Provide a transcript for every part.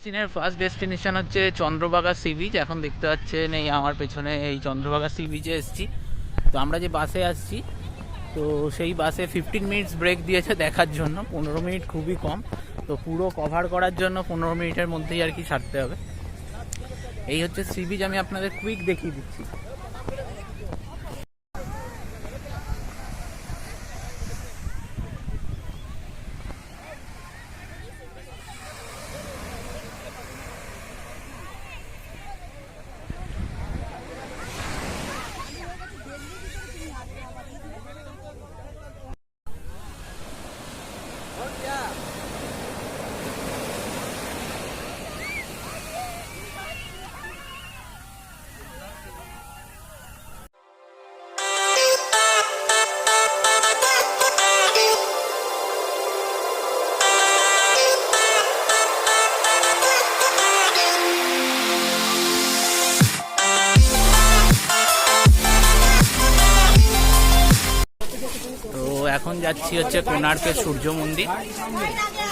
চীনের first destination হচ্ছে Chandrabhaga sea beach. এখন দেখতে পাচ্ছেন এই আমার পেছনে এই চন্দ্রভাগা সি বিচে এসেছি। তো আমরা যে বাসে আসছি, তো সেই বাসে 15 মিনিটস ব্রেক দিয়েছে দেখার জন্য, 15 মিনিট খুবই কম। তো পুরো কভার করার জন্য 15 মিনিটের মধ্যেই আর কি ছাড়তে হবে। এই হচ্ছে সি বিচ, আমি আপনাদের কুইক দেখিয়ে দিচ্ছি। তো এখন যাচ্ছি হচ্ছে কোণার্কের সূর্য মন্দির।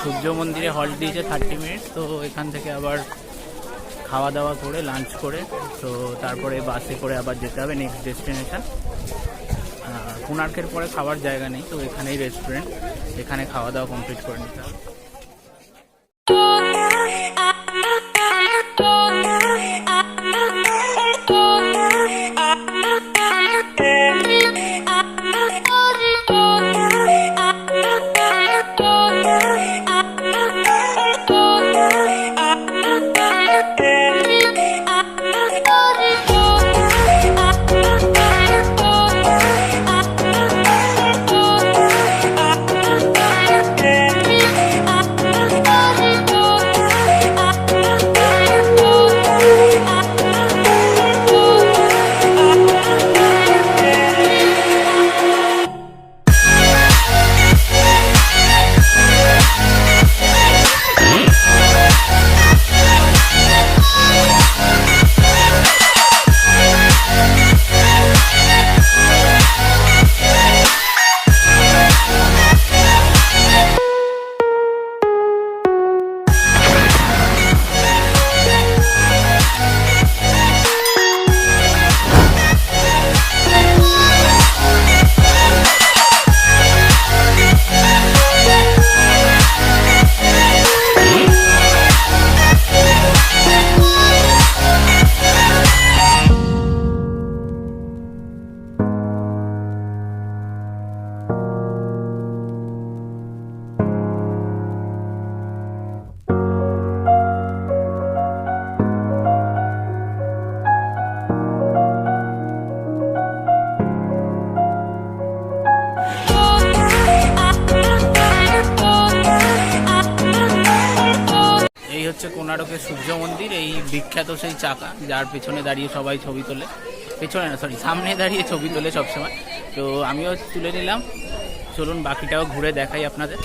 সূর্য মন্দিরে হল্ট দিয়েছে 30 মিনিট। তো এখান থেকে আবার খাওয়া দাওয়া করে লাঞ্চ করে তো তারপরে বাসে করে আবার যেতে হবে নেক্সট ডেস্টিনেশন। কোণার্কের পরে খাওয়ার জায়গা নেই, তো এখানেই রেস্টুরেন্ট, এখানে খাওয়া দাওয়া কমপ্লিট করে নিতে হবে। হচ্ছে কোণার্কের সূর্য মন্দির, এই বিখ্যাত সেই চাকা যার পেছনে দাঁড়িয়ে সবাই ছবি তোলে, পেছনে না সরি সামনে দাঁড়িয়ে ছবি তোলে সবসময়। তো আমিও তুলে নিলাম, চলুন বাকিটাও ঘুরে দেখাই আপনাদের।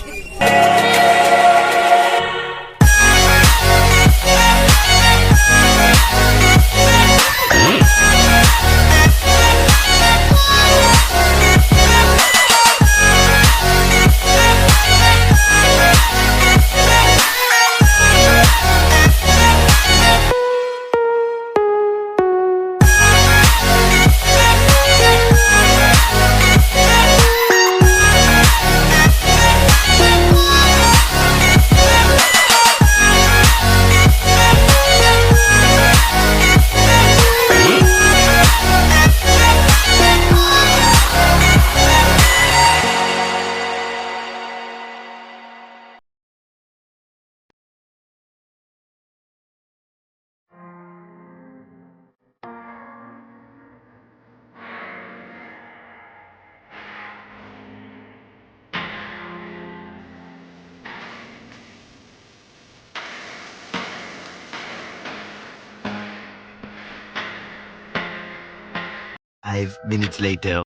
Five minutes later.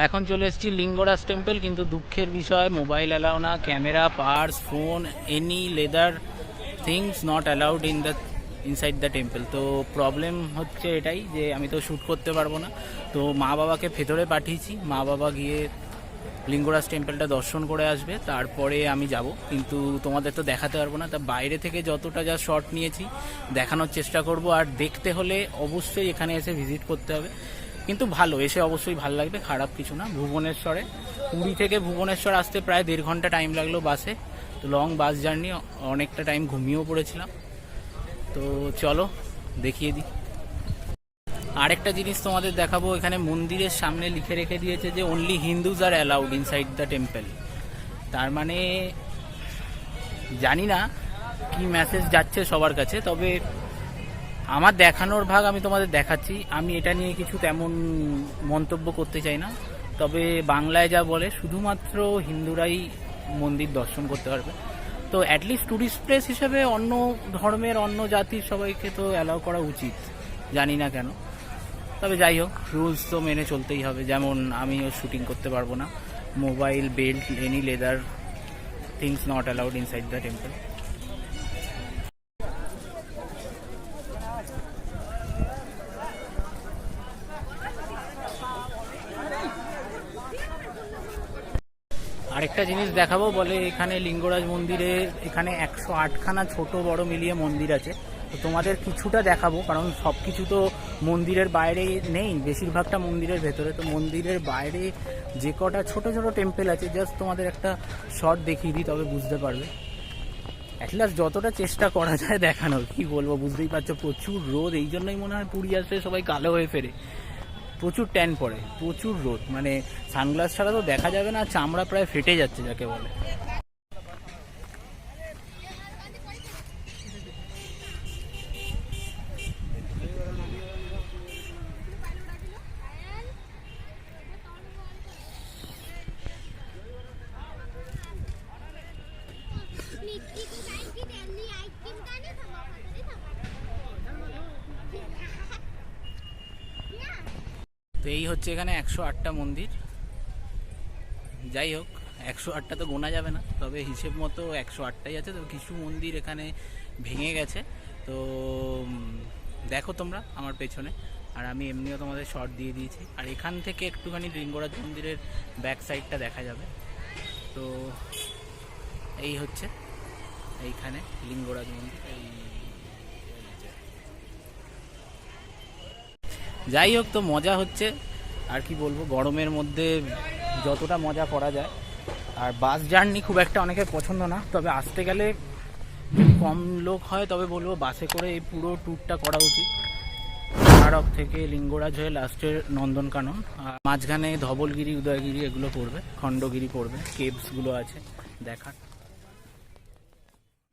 এখন চলে এসেছি লিঙ্গরাজ টেম্পল, কিন্তু দুঃখের বিষয় মোবাইল অ্যালাউ না, camera, purse, phone, any leather things not allowed inside the temple. তো প্রবলেম হচ্ছে এটাই যে আমি তো শ্যুট করতে পারবো না। তো মা বাবাকে ভেতরে পাঠিয়েছি, মা বাবা গিয়ে লিঙ্গরাজ টেম্পলটা দর্শন করে আসবে, তারপরে আমি যাব। কিন্তু তোমাদের তো দেখাতে পারবো না, তা বাইরে থেকে যতটা যা শট নিয়েছি দেখানোর চেষ্টা করব। আর দেখতে হলে অবশ্যই এখানে এসে ভিজিট করতে হবে, কিন্তু ভালো, এসে অবশ্যই ভালো লাগবে, খারাপ কিছু না। ভুবনেশ্বরে, পুরী থেকে ভুবনেশ্বর আসতে প্রায় 1.5 ঘন্টা টাইম লাগলো বাসে। তো লং বাস জার্নি, অনেকটা টাইম ঘুমিয়েও পড়েছিলাম। তো চলো দেখিয়ে দিই। আরেকটা জিনিস তোমাদের দেখাবো, এখানে মন্দিরের সামনে লিখে রেখে দিয়েছে যে only Hindus R allowed inside the temple. তার মানে জানি না কি মেসেজ যাচ্ছে সবার কাছে, তবে আমার দেখানোর ভাগ আমি তোমাদের দেখাচ্ছি। আমি এটা নিয়ে কিছু তেমন মন্তব্য করতে চাই না, তবে বাংলায় যা বলে শুধুমাত্র হিন্দুরাই মন্দির দর্শন করতে পারবে। তো অ্যাটলিস্ট ট্যুরিস্ট প্লেস হিসেবে অন্য ধর্মের, অন্য জাতির সবাইকে তো অ্যালাউ করা উচিত, জানি না কেন। তবে যাই হোক, রুলস তো মেনে চলতেই হবে। যেমন আমিও শুটিং করতে পারবো না, mobile, belt, any leather things not allowed inside the temple. আরেকটা জিনিস দেখাবো, বলে এখানে লিঙ্গরাজ মন্দিরে এখানে 108খানা ছোট বড় মিলিয়ে মন্দির আছে। তো তোমাদের কিছুটা দেখাবো, কারণ সব কিছু তো মন্দিরের বাইরে নেই, বেশিরভাগটা মন্দিরের ভেতরে। তো মন্দিরের বাইরে যে কটা ছোট ছোট টেম্পল আছে, জাস্ট তোমাদের একটা শর্ট দেখিয়ে দিই, তবে বুঝতে পারবে। অ্যাটলাস্ট যতটা চেষ্টা করা যায় দেখানোর, কি বলবো, বুঝতেই পারছো প্রচুর রোদ, এই জন্যই মনে হয় পুরী আসলে সবাই কালো হয়ে ফেরে। প্রচুর ট্যান পড়ে, প্রচুর রোদ, মানে সানগ্লাস ছাড়া তো দেখা যাবে না, চামড়া প্রায় ফেটে যাচ্ছে যাকে বলে। তো এই হচ্ছে এখানে 108টা মন্দির। যাই হোক, 108টা তো গোনা যাবে না, তবে হিসেব মতো 108টাই আছে। তো কিছু মন্দির এখানে ভেঙে গেছে, তো দেখো তোমরা আমার পেছনে। আর আমি এমনিও তোমাদের শর্ট দিয়ে দিয়েছি। আর এখান থেকে একটুখানি লিঙ্গরাজ মন্দিরের ব্যাক সাইডটা দেখা যাবে। তো এই হচ্ছে এইখানে লিঙ্গরাজ মন্দির। যাই হোক, তো মজা হচ্ছে, আর কি বলবো, গরমের মধ্যে যতটা মজা করা যায়। আর বাস জার্নি খুব একটা অনেকের পছন্দ না, তবে আসতে গেলে কম লোক হয় তবে বলবো বাসে করে এই পুরো ট্যুরটা করা উচিত। কোণারক থেকে লিঙ্গরাজ হয়ে লাস্টের নন্দনকানন, আর মাঝখানে ধবলগিরি, উদয়গিরি এগুলো পড়বে, খণ্ডগিরি পড়বে, কেভসগুলো আছে দেখার।